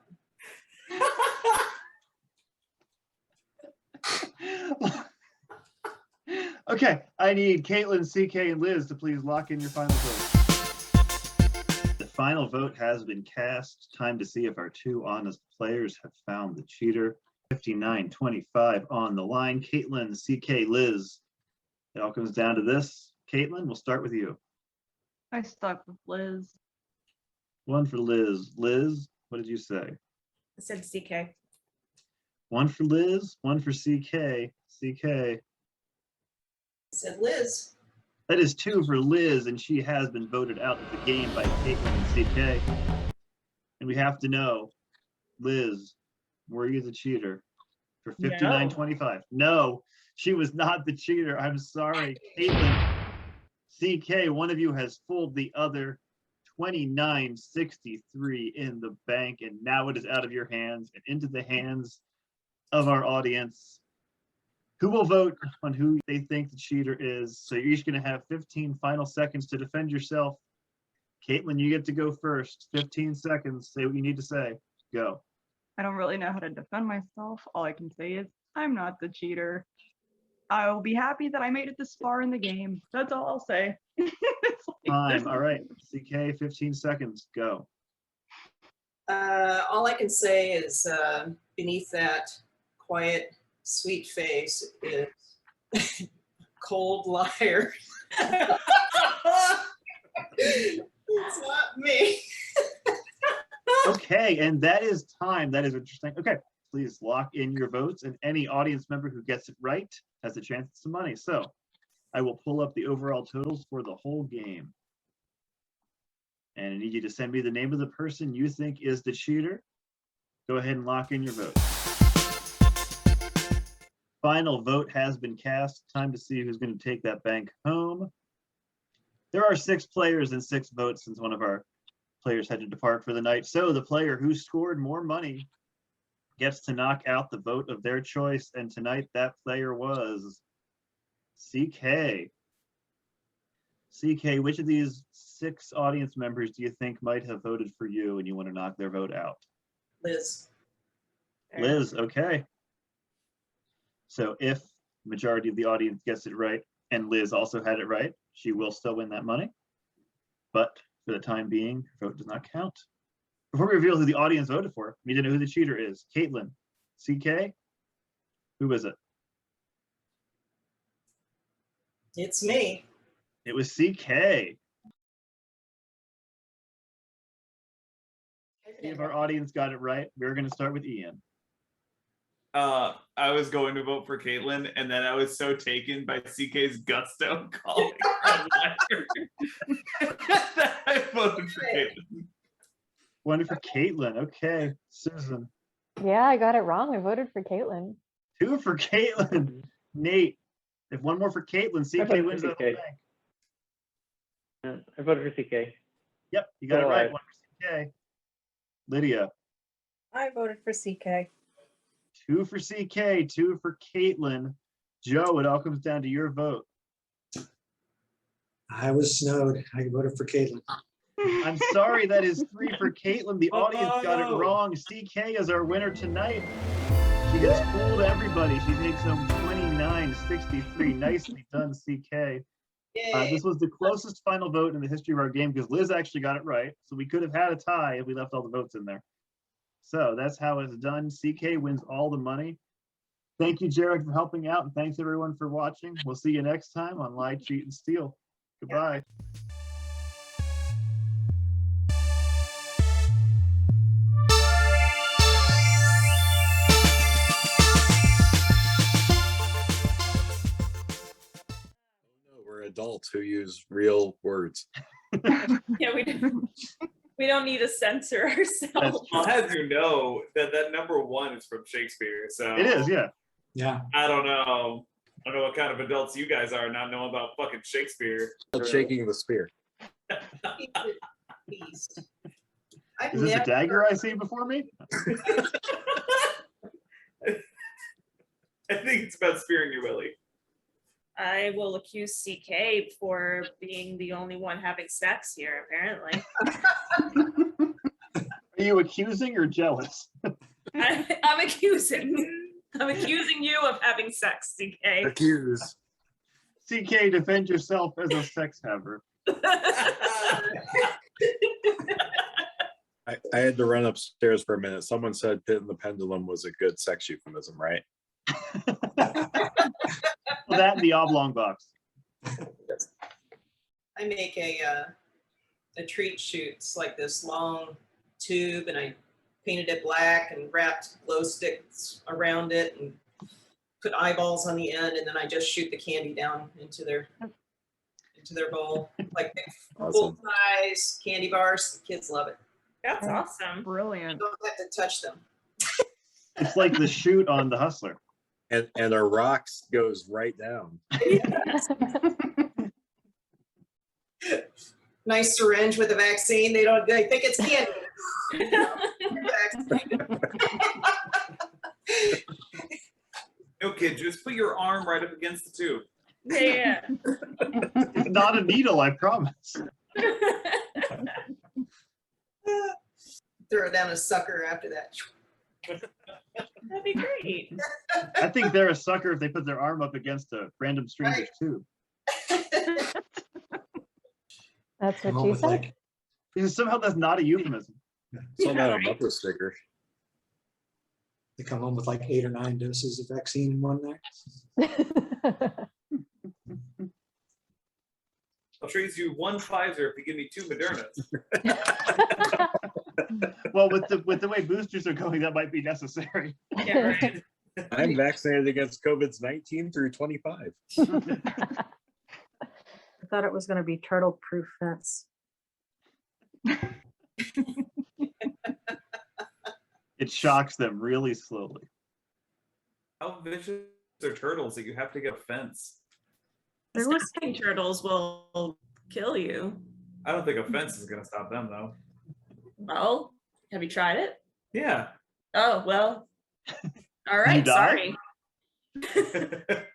Okay, I need Caitlin, CK, and Liz to please lock in your final vote. The final vote has been cast. Time to see if our two honest players have found the cheater. 59-25 on the line. Caitlin, CK, Liz. It all comes down to this. Caitlin, we'll start with you. I stuck with Liz. One for Liz. Liz, what did you say? I said CK. One for Liz, one for CK. CK, Said Liz. That is 2 for Liz, and she has been voted out of the game by Caitlin and CK. And we have to know, Liz, were you the cheater for 59.25? No, she was not the cheater. I'm sorry. Caitlin, CK, one of you has fooled the other. 29.63 in the bank, and now it is out of your hands and into the hands of our audience, who will vote on who they think the cheater is. So you're each going to have 15 final seconds to defend yourself. Caitlin, you get to go first. 15 seconds. Say what you need to say. Go. I don't really know how to defend myself. All I can say is I'm not the cheater. I will be happy that I made it this far in the game. That's all I'll say. Time. All right. CK, 15 seconds. Go. All I can say is beneath that quiet, sweet face is cold liar. It's not me. Okay, and that is time. That is interesting. Okay, please lock in your votes, and any audience member who gets it right has a chance at some money. So I will pull up the overall totals for the whole game. And I need you to send me the name of the person you think is the cheater. Go ahead and lock in your vote. Final vote has been cast. Time to see who's going to take that bank home. There are 6 players and 6 votes since one of our players had to depart for the night. So the player who scored more money gets to knock out the vote of their choice. And tonight that player was CK. CK, which of these 6 audience members do you think might have voted for you and you want to knock their vote out? Liz. Liz, okay. So if the majority of the audience gets it right and Liz also had it right, she will still win that money. But for the time being, her vote does not count. Before we reveal who the audience voted for, we need to know who the cheater is. Caitlin, CK, who is it? It's me. It was CK. If our audience got it right, we're going to start with Ian. I was going to vote for Caitlin, and then I was so taken by CK's gusto calling her a liar that I voted for Caitlin. One for Caitlin. Okay. Susan. Yeah, I got it wrong. I voted for Caitlin. 2 for Caitlin. Nate. If one more for Caitlin, CK wins the whole bank. I voted for CK. Yep, you got it right. 1 for CK. Lydia. I voted for CK. 2 for CK, 2 for Caitlin. Joe, it all comes down to your vote. I was snowed. I voted for Caitlin. I'm sorry, that is 3 for Caitlin. The audience got it no. wrong. CK is our winner tonight. She has fooled everybody. She takes home 29.63. Nicely done, CK. This was the closest final vote in the history of our game because Liz actually got it right. So we could have had a tie if we left all the votes in there. So that's how it's done. CK wins all the money. Thank you, Jared, for helping out. And thanks, everyone, for watching. We'll see you next time on Lie, Cheat, and Steal. Goodbye. We're adults who use real words. Yeah, we don't need to censor ourselves. I'll have you know that number 1 is from Shakespeare. So It is, yeah. Yeah. I don't know what kind of adults you guys are not knowing about fucking Shakespeare. Shaking the spear. Please. Is this a dagger I see before me? I think it's about spearing your willy. I will accuse CK for being the only one having sex here, apparently. Are you accusing or jealous? I'm accusing. I'm accusing you of having sex, CK. Accuse. CK, defend yourself as a sex haver. I had to run upstairs for a minute. Someone said pit in the pendulum was a good sex euphemism, right? Well, that and the oblong box. I make a treat shoot. It's like this long tube, and I painted it black and wrapped glow sticks around it and put eyeballs on the end, and then I just shoot the candy down into their bowl, like big full size candy bars. The kids love it. That's awesome. You Brilliant. don't have to touch them. It's like the shoot on The Hustler. And a rocks goes right down. Nice syringe with a vaccine. They think it's candy. No, kid, just put your arm right up against the tube. Yeah. It's not a needle, I promise. Throw down a sucker after that. That'd be great. I think they're a sucker if they put their arm up against a random stranger's tube. That's Come what home you with, said. like, Because somehow that's not a euphemism. So not a bumper sticker. they come home with like 8 or 9 doses of vaccine in one night. I'll trade you 1 Pfizer if you give me 2 Modernas. Well, with the way boosters are going, that might be necessary. Yeah, right. I'm vaccinated against COVID's 19 through 25. I thought it was going to be turtle-proof fence. It shocks them really slowly. How vicious are turtles that you have to get a fence? There was Snapping turtles will kill you. I don't think a fence is going to stop them, though. Well, have you tried it? Yeah. Oh, well. All right, die? sorry.